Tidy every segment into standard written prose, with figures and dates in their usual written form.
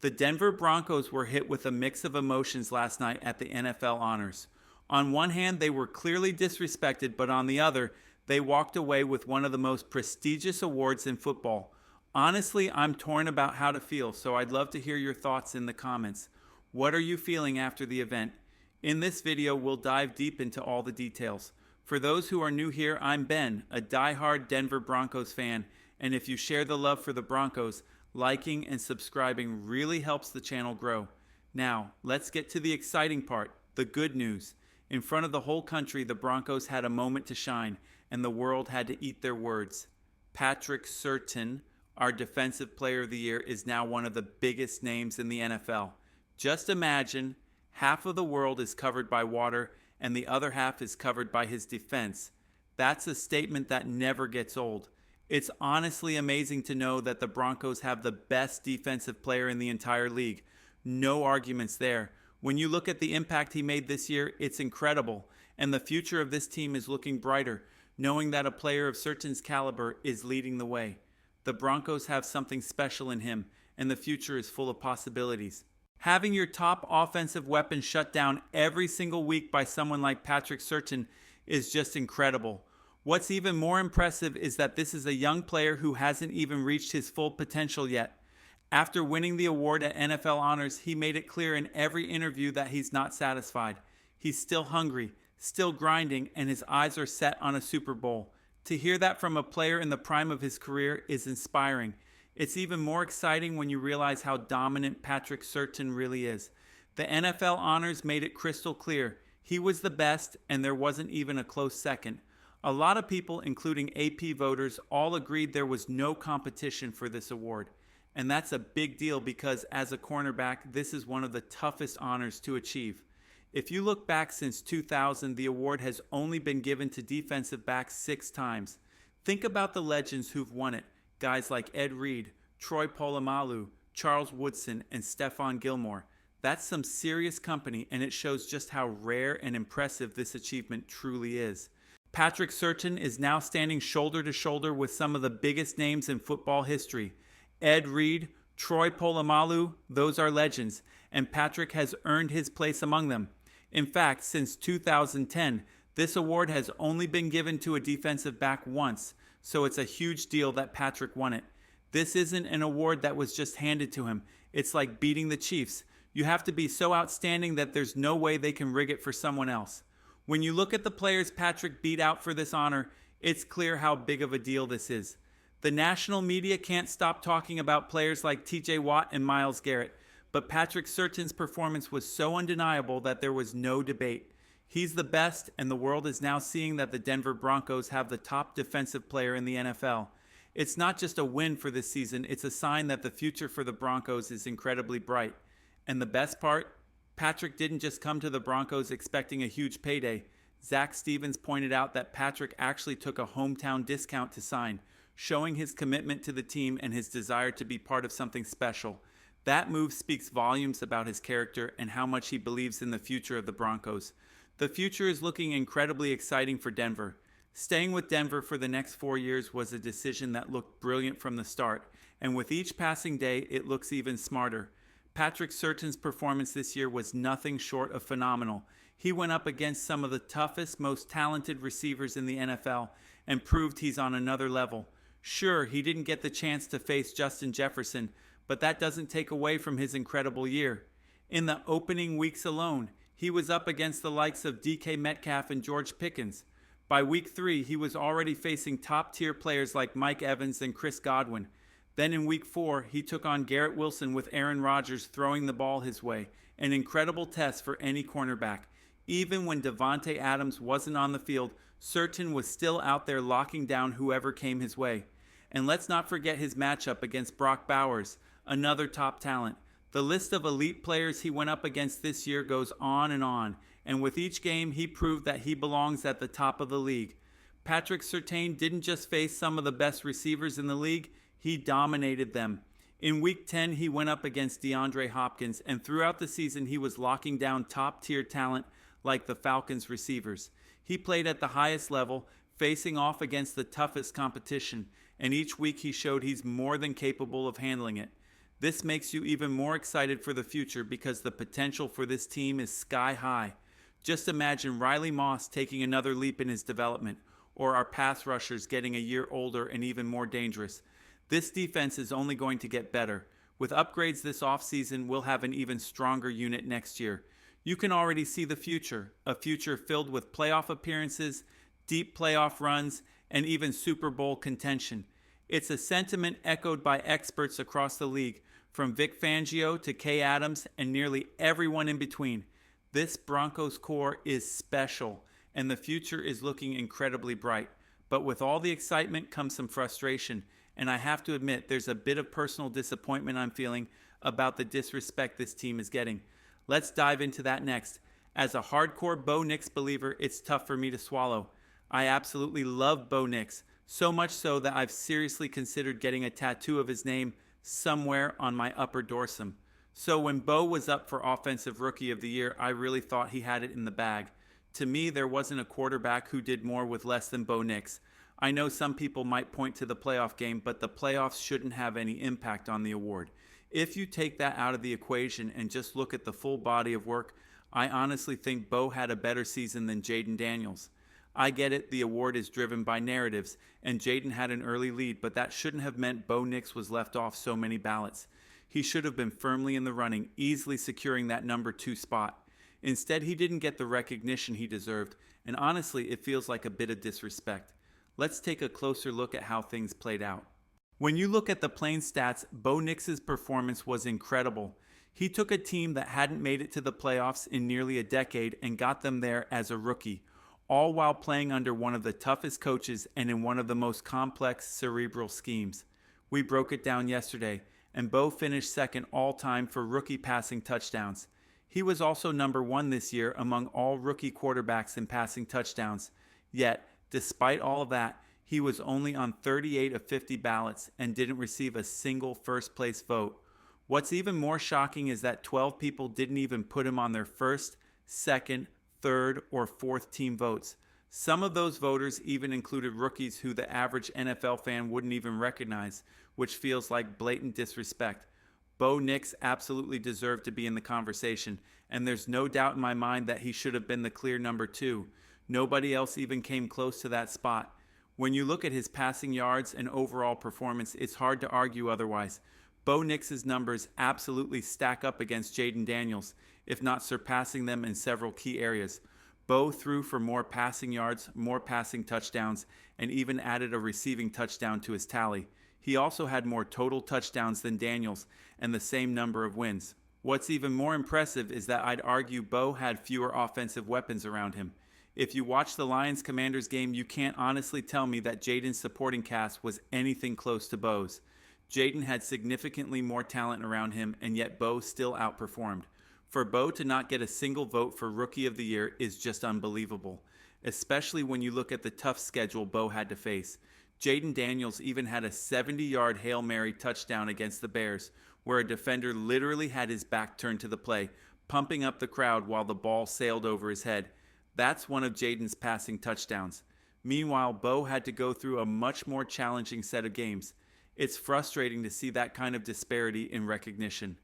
The Denver Broncos were hit with a mix of emotions last night at the NFL Honors. On one hand, they were clearly disrespected, but on the other, they walked away with one of the most prestigious awards in football. Honestly, I'm torn about how to feel, so I'd love to hear your thoughts in the comments. What are you feeling after the event? In this video, we'll dive deep into all the details. For those who are new here, I'm Ben, a die-hard Denver Broncos fan, and if you share the love for the Broncos, liking and subscribing really helps the channel grow. Now, let's get to the exciting part, the good news. In front of the whole country, the Broncos had a moment to shine, and the world had to eat their words. Patrick Surtain, our Defensive Player of the Year, is now one of the biggest names in the NFL. Just imagine, half of the world is covered by water, and the other half is covered by his defense. That's a statement that never gets old. It's honestly amazing to know that the Broncos have the best defensive player in the entire league. No arguments there. When you look at the impact he made this year, it's incredible. And the future of this team is looking brighter, knowing that a player of Surtain's caliber is leading the way. The Broncos have something special in him, and the future is full of possibilities. Having your top offensive weapon shut down every single week by someone like Patrick Surtain is just incredible. What's even more impressive is that this is a young player who hasn't even reached his full potential yet. After winning the award at NFL Honors, he made it clear in every interview that he's not satisfied. He's still hungry, still grinding, and his eyes are set on a Super Bowl. To hear that from a player in the prime of his career is inspiring. It's even more exciting when you realize how dominant Patrick Surtain really is. The NFL Honors made it crystal clear. He was the best, and there wasn't even a close second. A lot of people, including AP voters, all agreed there was no competition for this award. And that's a big deal because as a cornerback, this is one of the toughest honors to achieve. If you look back since 2000, the award has only been given to defensive backs 6 times. Think about the legends who've won it. Guys like Ed Reed, Troy Polamalu, Charles Woodson, and Stephon Gilmore. That's some serious company, and it shows just how rare and impressive this achievement truly is. Patrick Surtain is now standing shoulder to shoulder with some of the biggest names in football history. Ed Reed, Troy Polamalu, those are legends, and Patrick has earned his place among them. In fact, since 2010, this award has only been given to a defensive back once, so it's a huge deal that Patrick won it. This isn't an award that was just handed to him. It's like beating the Chiefs. You have to be so outstanding that there's no way they can rig it for someone else. When you look at the players Patrick beat out for this honor, it's clear how big of a deal this is. The national media can't stop talking about players like TJ Watt and Myles Garrett, but Patrick Surtain's performance was so undeniable that there was no debate. He's the best, and the world is now seeing that the Denver Broncos have the top defensive player in the NFL. It's not just a win for this season, it's a sign that the future for the Broncos is incredibly bright. And the best part? Patrick didn't just come to the Broncos expecting a huge payday. Zach Stevens pointed out that Patrick actually took a hometown discount to sign, showing his commitment to the team and his desire to be part of something special. That move speaks volumes about his character and how much he believes in the future of the Broncos. The future is looking incredibly exciting for Denver. Staying with Denver for the next 4 years was a decision that looked brilliant from the start, and with each passing day, it looks even smarter. Patrick Surtain's performance this year was nothing short of phenomenal. He went up against some of the toughest, most talented receivers in the NFL and proved he's on another level. Sure, he didn't get the chance to face Justin Jefferson, but that doesn't take away from his incredible year. In the opening weeks alone, he was up against the likes of DK Metcalf and George Pickens. By week 3, he was already facing top-tier players like Mike Evans and Chris Godwin. Then in week 4, he took on Garrett Wilson with Aaron Rodgers throwing the ball his way, an incredible test for any cornerback. Even when Davante Adams wasn't on the field, Surtain was still out there locking down whoever came his way. And let's not forget his matchup against Brock Bowers, another top talent. The list of elite players he went up against this year goes on, and with each game he proved that he belongs at the top of the league. Patrick Surtain didn't just face some of the best receivers in the league, he dominated them. In week 10 he went up against DeAndre Hopkins, and throughout the season he was locking down top-tier talent like the Falcons receivers. He played at the highest level, facing off against the toughest competition, and each week he showed he's more than capable of handling it. This makes you even more excited for the future because the potential for this team is sky high. Just imagine Riley Moss taking another leap in his development, or our pass rushers getting a year older and even more dangerous. This defense is only going to get better. With upgrades this offseason, we'll have an even stronger unit next year. You can already see the future, a future filled with playoff appearances, deep playoff runs, and even Super Bowl contention. It's a sentiment echoed by experts across the league, from Vic Fangio to Kay Adams and nearly everyone in between. This Broncos core is special, and the future is looking incredibly bright. But with all the excitement comes some frustration, and I have to admit there's a bit of personal disappointment I'm feeling about the disrespect this team is getting. Let's dive into that next. As a hardcore Bo Nix believer, it's tough for me to swallow. I absolutely love Bo Nix, so much so that I've seriously considered getting a tattoo of his name somewhere on my upper dorsum. So when Bo was up for Offensive Rookie of the Year, I really thought he had it in the bag. To me, there wasn't a quarterback who did more with less than Bo Nix. I know some people might point to the playoff game, but the playoffs shouldn't have any impact on the award. If you take that out of the equation and just look at the full body of work, I honestly think Bo had a better season than Jaden Daniels. I get it, the award is driven by narratives, and Jaden had an early lead, but that shouldn't have meant Bo Nix was left off so many ballots. He should have been firmly in the running, easily securing that number 2 spot. Instead, he didn't get the recognition he deserved, and honestly, it feels like a bit of disrespect. Let's take a closer look at how things played out. When you look at the plain stats, Bo Nix's performance was incredible. He took a team that hadn't made it to the playoffs in nearly a decade and got them there as a rookie, all while playing under one of the toughest coaches and in one of the most complex cerebral schemes. We broke it down yesterday, and Bo finished second all-time for rookie passing touchdowns. He was also number 1 this year among all rookie quarterbacks in passing touchdowns. Yet, despite all of that, he was only on 38 of 50 ballots and didn't receive a single first-place vote. What's even more shocking is that 12 people didn't even put him on their first, second, third, or fourth team votes. Some of those voters even included rookies who the average NFL fan wouldn't even recognize, which feels like blatant disrespect. Bo Nix absolutely deserved to be in the conversation, and there's no doubt in my mind that he should have been the clear number 2. Nobody else even came close to that spot. When you look at his passing yards and overall performance, it's hard to argue otherwise. Bo Nix's numbers absolutely stack up against Jaden Daniels, if not surpassing them in several key areas. Bo threw for more passing yards, more passing touchdowns, and even added a receiving touchdown to his tally. He also had more total touchdowns than Daniels and the same number of wins. What's even more impressive is that I'd argue Bo had fewer offensive weapons around him. If you watch the Lions-Commanders game, you can't honestly tell me that Jaden's supporting cast was anything close to Bo's. Jaden had significantly more talent around him, and yet Bo still outperformed. For Bo to not get a single vote for Rookie of the Year is just unbelievable, especially when you look at the tough schedule Bo had to face. Jaden Daniels even had a 70-yard Hail Mary touchdown against the Bears, where a defender literally had his back turned to the play, pumping up the crowd while the ball sailed over his head. That's one of Jaden's passing touchdowns. Meanwhile, Bo had to go through a much more challenging set of games. It's frustrating to see that kind of disparity in recognition.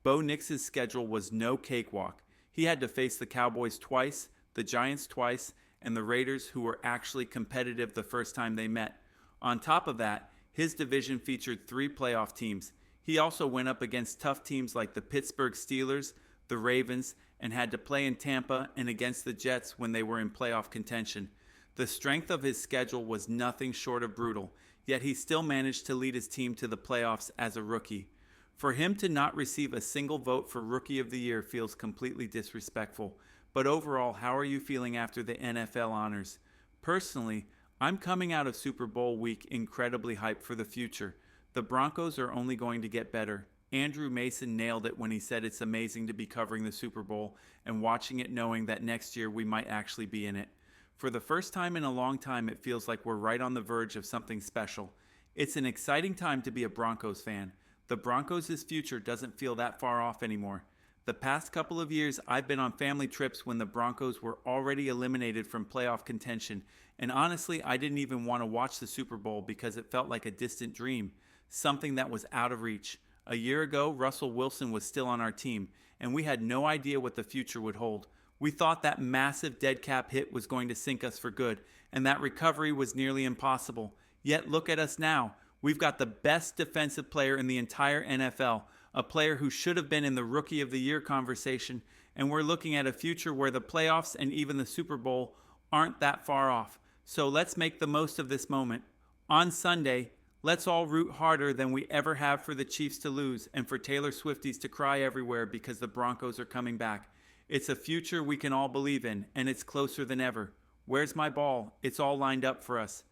Bo Nix's schedule was no cakewalk. He had to face the Cowboys twice, the Giants twice, and the Raiders, who were actually competitive the first time they met. On top of that, his division featured 3 playoff teams. He also went up against tough teams like the Pittsburgh Steelers, the Ravens, and had to play in Tampa and against the Jets when they were in playoff contention. The strength of his schedule was nothing short of brutal, yet he still managed to lead his team to the playoffs as a rookie. For him to not receive a single vote for Rookie of the Year feels completely disrespectful. But overall, how are you feeling after the NFL honors? Personally, I'm coming out of Super Bowl week incredibly hyped for the future. The Broncos are only going to get better. Andrew Mason nailed it when he said it's amazing to be covering the Super Bowl and watching it knowing that next year we might actually be in it. For the first time in a long time, it feels like we're right on the verge of something special. It's an exciting time to be a Broncos fan. The Broncos' future doesn't feel that far off anymore. The past couple of years, I've been on family trips when the Broncos were already eliminated from playoff contention, and honestly, I didn't even want to watch the Super Bowl because it felt like a distant dream, something that was out of reach. A year ago, Russell Wilson was still on our team, and we had no idea what the future would hold. We thought that massive dead cap hit was going to sink us for good, and that recovery was nearly impossible. Yet look at us now. We've got the best defensive player in the entire NFL, a player who should have been in the Rookie of the Year conversation, and we're looking at a future where the playoffs and even the Super Bowl aren't that far off. So let's make the most of this moment. On Sunday, let's all root harder than we ever have for the Chiefs to lose and for Taylor Swifties to cry everywhere because the Broncos are coming back. It's a future we can all believe in, and it's closer than ever. Where's my ball? It's all lined up for us.